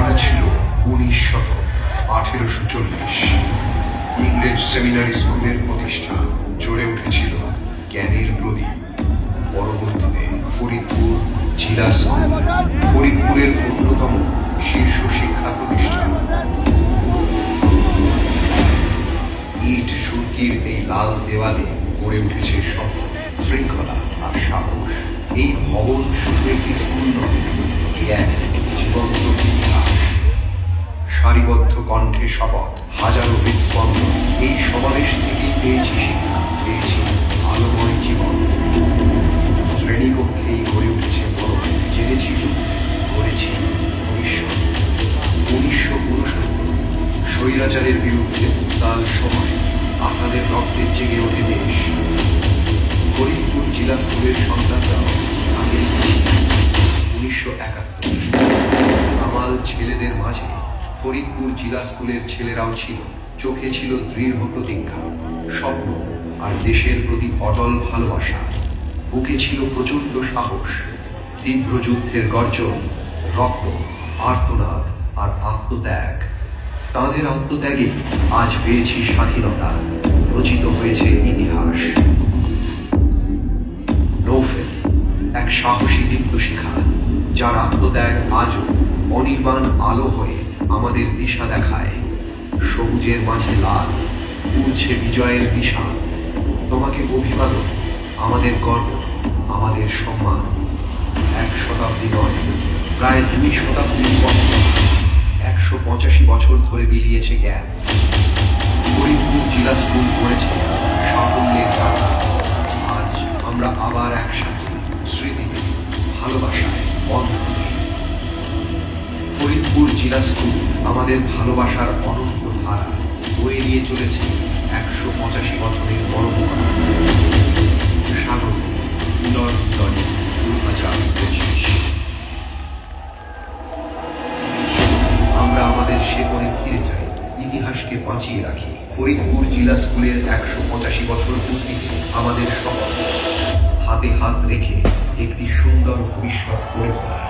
সময়টা ছিল 19 শতক 1840। ইংরেজ সেমিনারি স্কুলের প্রতিষ্ঠা, জ্বলে উঠেছিল জ্ঞানের প্রদীপ। পরবর্তীতে ফরিদপুর জিলা স্কুল ফরিদপুরের অন্যতম শীর্ষ শিক্ষা প্রতিষ্ঠান। ইট সুরকির এই লাল দেওয়ালে গড়ে উঠেছে সত্য, শৃঙ্খলা আর সাহস। এই ভবন শুধু একটি স্কুল নয়, এ এক জীবন্ত ইতিহাস। সারিবদ্ধ কণ্ঠে শপথ, হাজারো হৃদস্পন্দন। এই সমাবেশ থেকেই পেয়েছি শিক্ষা, পেয়েছি আলোময় জীবন। শ্রেণীকক্ষেই গড়ে উঠেছে বড়, জেনেছি যুদ্ধ, গড়েছি ভবিষ্যৎ। 1969 স্বৈরাচারের বিরুদ্ধে উত্তাল সময়, আসাদের রক্তে জেগে ওঠে দেশ। ফরিদপুর জিলা স্কুলের সন্তানরাও আগেই 1971 কামাল ছেলেদের মাঝে ফরিদপুর জিলা স্কুলের ছেলেরাও ছিল। চোখে ছিল দৃঢ় প্রতিজ্ঞা, স্বপ্ন আর দেশের প্রতি অটল ভালোবাসা। বুকে ছিল প্রচণ্ড সাহস, তীব্র যুদ্ধের গর্জন, রক্ত, আর্তনাদ আর আত্মত্যাগ। তাঁদের আত্মত্যাগে আজ পেয়েছি স্বাধীনতা, রচিত হয়েছে ইতিহাস। নৌফেল এক সাহসী দীপ্ত শিখা, যার আত্মত্যাগ আজও অনির্বাণ আলো হয়ে আমাদের দিশা দেখায়। সবুজের মাঝে লাল, উড়ছে বিজয়ের নিশান। তোমাকে অভিবাদন, আমাদের গর্ব, আমাদের সম্মান। 1 শতাব্দী নয়, প্রায় 2 শতাব্দীর পথ, 185 বছর ধরে বিলিয়েছে জ্ঞান। ফরিদপুর জিলা স্কুল করেছে সাফল্যের যাত্রা। আজ আমরা আবার একসাথে, স্মৃতিতে, ভালোবাসায় বন্ধনে। ফরিদপুর জিলা স্কুল আমাদের ভালোবাসার অনন্ত ধারা বয়ে নিয়ে চলেছে 185 বছরের পরম্পরা। স্বাগত পুনর্মিলনী 2025। আমরা আমাদের শেকড়ে ফিরে যাই, ইতিহাসকে বাঁচিয়ে রাখি। ফরিদপুর জিলা স্কুলের 185 বছর পূর্তিতে আমাদের শপথ, হাতে হাত রেখে একটি সুন্দর ভবিষ্যৎ গড়ে তোলা।